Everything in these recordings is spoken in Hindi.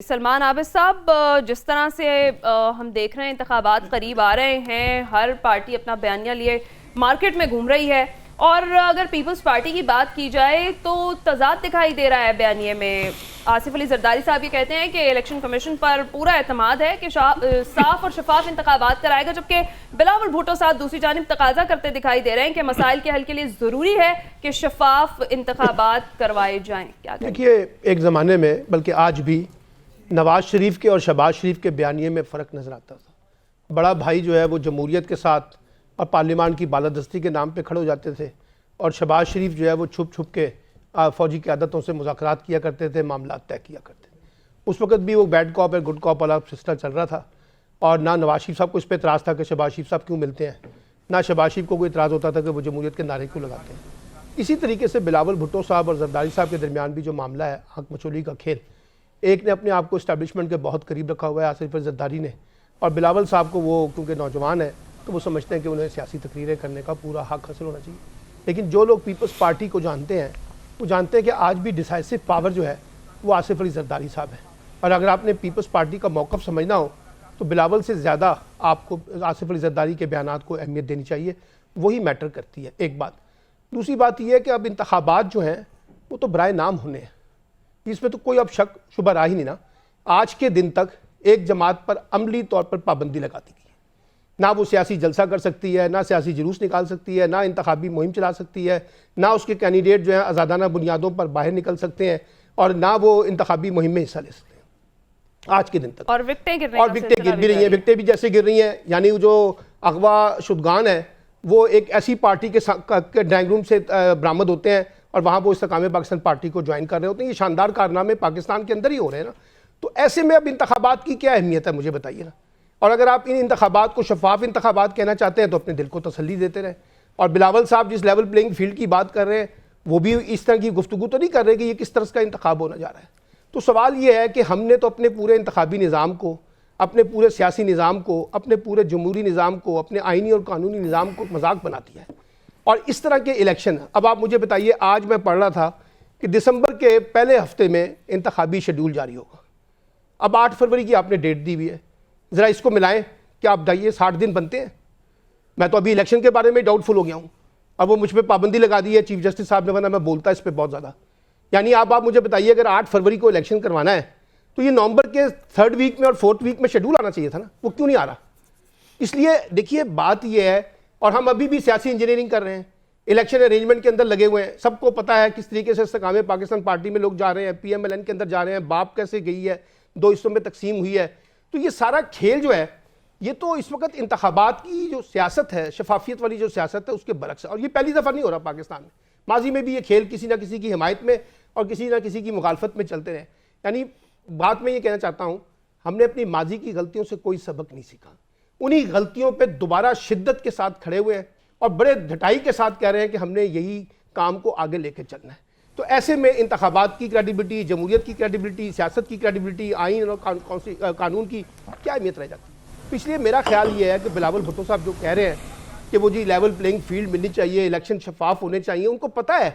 सलमान आबिद साहब, जिस तरह से हम देख रहे हैं इंतखाबात करीब आ रहे हैं, हर पार्टी अपना बयानिया लिए मार्केट में घूम रही है और अगर पीपल्स पार्टी की बात की जाए तो तजाद दिखाई दे रहा है बयानिए में। आसिफ अली जरदारी साहब ये कहते हैं कि इलेक्शन कमीशन पर पूरा एतमाद है कि साफ और शफाफ इंतखाबात कराएगा, जबकि बिलावल भुट्टो साहब दूसरी जानिब तकाजा करते दिखाई दे रहे हैं कि मसाइल के हल के लिए ज़रूरी है कि शफाफ इंतखाबात करवाए जाएँ। क्या देखिए, एक ज़माने में बल्कि आज भी नवाज शरीफ के और शहबाज शरीफ के बयानिए में फ़र्क नज़र आता था। बड़ा भाई जो है वो जमहूरियत के साथ और पार्लियामान की बालादस्ती के नाम पे खड़े हो जाते थे और शहबाज शरीफ जो है वो छुप छुप के फ़ौजी क़यादतों से मुज़ाकरात किया करते थे, मामला तय किया करते थे। उस वक्त भी वो बैड कॉप और गुड कॉप वाला सिस्टम चल रहा था और ना नवाज शरीफ साहब को इस पर इतराज़ था कि शहबाज शरीफ साहब क्यों मिलते हैं, ना शहबाज शरीफ को कोई इतराज़ होता था कि वो जमहूरियत के नारे क्यों लगाते हैं। इसी तरीके से बिलावल भुट्टो साहब और जरदारी साहब के दरमियान भी जो मामला है, आँख मचोली का खेल, एक ने अपने आप को इस्टेब्लिशमेंट के बहुत करीब रखा हुआ है आसिफ अली जरदारी ने, और बिलावल साहब को वो क्योंकि नौजवान है तो वो समझते हैं कि उन्हें सियासी तकरीरें करने का पूरा हक हासिल होना चाहिए। लेकिन जो लोग पीपल्स पार्टी को जानते हैं वो जानते हैं कि आज भी डिसाइसिव पावर जो है वो आसिफ अली जरदारी साहब है, और अगर आपने पीपल्स पार्टी का मौक़िफ़ समझना हो तो बिलावल से ज़्यादा आपको आसिफ अली जरदारी के बयानात को अहमियत देनी चाहिए, वही मैटर करती है। एक बात। दूसरी बात यह है कि अब इंतखाबात जो हैं वो तो बराए नाम होने हैं, इसमें तो कोई अब शक शुबा रहा ही नहीं ना। आज के दिन तक एक जमात पर अमली तौर पर पाबंदी लगा दी गई है, ना वो सियासी जलसा कर सकती है, ना सियासी जुलूस निकाल सकती है, ना इंतखाबी मुहिम चला सकती है, ना उसके कैंडिडेट जो हैं आज़ादाना बुनियादों पर बाहर निकल सकते हैं, और ना वो इंतखाबी मुहिम में हिस्सा ले सकते हैं आज के दिन तक। और विकटें गिर भी रही हैं, विकटें भी जैसे गिर रही हैं। यानी जो अगवा शुदगान है वो एक ऐसी पार्टी के ड्राइंग रूम से बरामद होते हैं और वहाँ वो इस्तेकाम पाकिस्तान पार्टी को ज्वाइन कर रहे होते हैं। ये शानदार कारनामे पाकिस्तान के अंदर ही हो रहे हैं ना। तो ऐसे में अब इंतखाबात की क्या अहमियत है, मुझे बताइए ना। और अगर आप इन इंतखाबात को शफाफ इंतखाबात कहना चाहते हैं तो अपने दिल को तसल्ली देते रहें। और बिलावल साहब जिस लेवल प्लेइंग फील्ड की बात कर रहे हैं वो भी इस तरह की गुफ्तगू तो नहीं कर रहे कि ये किस तरह का इंतखाब होना जा रहा है। तो सवाल ये है कि हमने तो अपने पूरे इंतखाबी निज़ाम को, अपने पूरे सियासी निज़ाम को, अपने पूरे जमहूरी निज़ाम को, अपने आइनी और कानूनी निज़ाम को मजाक बना दिया है। और इस तरह के इलेक्शन, अब आप मुझे बताइए, आज मैं पढ़ रहा था कि दिसंबर के पहले हफ्ते में इंतखाबी शेड्यूल जारी होगा। अब 8 फरवरी की आपने डेट दी हुई है, ज़रा इसको मिलाएं, क्या आप बताइए 60 दिन बनते हैं? मैं तो अभी इलेक्शन के बारे में डाउटफुल हो गया हूँ। अब वो मुझ पर पाबंदी लगा दी है चीफ जस्टिस साहब ने, वरना मैं बोलता इस पर बहुत ज़्यादा। यानी आप मुझे बताइए, अगर 8 फरवरी को इलेक्शन करवाना है तो ये नवंबर के 3rd वीक में और 4th वीक में शेड्यूल आना चाहिए था ना, वो क्यों नहीं आ रहा? इसलिए देखिए, बात ये है, और हम अभी भी सियासी इंजीनियरिंग कर रहे हैं, इलेक्शन अरेंजमेंट के अंदर लगे हुए हैं। सबको पता है किस तरीके से इस्तेकाम पाकिस्तान पार्टी में लोग जा रहे हैं, PMLN के अंदर जा रहे हैं, बाप कैसे गई है, 2 हिस्सों में तकसीम हुई है। तो ये सारा खेल जो है ये तो इस वक्त इंतखाबात की जो सियासत है, शफाफियत वाली जो सियासत है, उसके बरक्स है। और ये पहली दफ़ा नहीं हो रहा पाकिस्तान में, माजी में भी ये खेल किसी ना किसी की हिमायत में और किसी ना किसी की मुखालफत में चलते रहे। यानी बात मैं ये कहना चाहता हूँ, हमने अपनी माजी की गलतियों से कोई सबक नहीं सीखा, उन्हीं गलतियों पर दोबारा शिद्दत के साथ खड़े हुए हैं और बड़े ढटाई के साथ कह रहे हैं कि हमने यही काम को आगे लेकर चलना है। तो ऐसे में इंतखाबात की क्रेडिबिलिटी, जमहूरियत की क्रेडिबिलिटी, सियासत की क्रेडिबिलिटी, आइन और कानून की क्या अहमियत रह जाती है? तो इसलिए मेरा ख्याल ये है कि बिलावल भुट्टो साहब जो कह रहे हैं कि वो जी लेवल प्लेइंग फील्ड मिलनी चाहिए, इलेक्शन शफाफ होने चाहिए, उनको पता है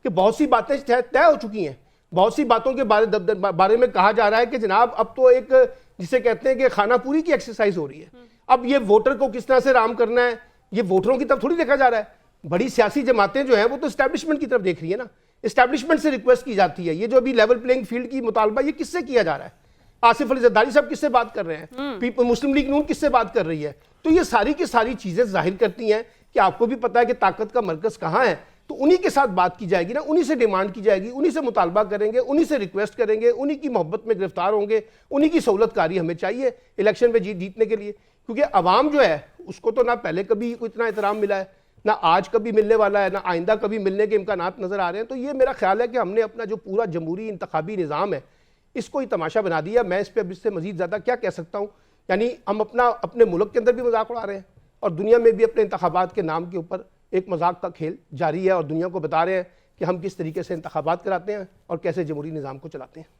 कि बहुत सी बातें तय हो चुकी हैं। बहुत सी बातों के बारे में कहा जा रहा है कि जनाब अब तो एक जिसे कहते हैं कि खाना पूरी की एक्सरसाइज हो रही है। अब ये वोटर को किस तरह से राम करना है, ये वोटरों की तरफ थोड़ी देखा जा रहा है। बड़ी सियासी जमातें जो हैं वो तो एस्टैब्लिशमेंट की तरफ देख रही है ना, एस्टैब्लिशमेंट से रिक्वेस्ट की जाती है। ये जो अभी लेवल प्लेइंग फील्ड की मुतालबा, ये किससे किया जा रहा है? आसिफ अली जरदारी साहब किससे बात कर रहे हैं? मुस्लिम लीग नून किससे बात कर रही है? तो ये सारी की सारी चीजें जाहिर करती हैं कि आपको भी पता है कि ताकत का मरकज कहाँ है। तो उन्हीं के साथ बात की जाएगी ना, उन्हीं से डिमांड की जाएगी, उन्हीं से मुतालबा करेंगे, उन्हीं से रिक्वेस्ट करेंगे, उन्हीं की मोहब्बत में गिरफ्तार होंगे, उन्हीं की सहूलतकारी हमें चाहिए इलेक्शन में जीतने के लिए। क्योंकि अवाम जो है उसको तो ना पहले कभी कोई इतना एहतराम मिला है, ना आज कभी मिलने वाला है, ना आइंदा कभी मिलने के इम्कानात नजर आ रहे हैं। तो ये मेरा ख्याल है कि हमने अपना जो पूरा जमहूरी इंतखाबी निज़ाम है इसको ही तमाशा बना दिया। मैं इस पर अब इससे मजीद ज़्यादा क्या कह सकता हूँ। यानी हम अपने मुल्क के अंदर भी मजाक उड़ा रहे हैं और दुनिया में भी अपने इंतखाबात के नाम के ऊपर एक मजाक का खेल जारी है, और दुनिया को बता रहे हैं कि हम किस तरीके से इंतखाबात कराते हैं और कैसे जमहूरी निज़ाम को चलाते हैं।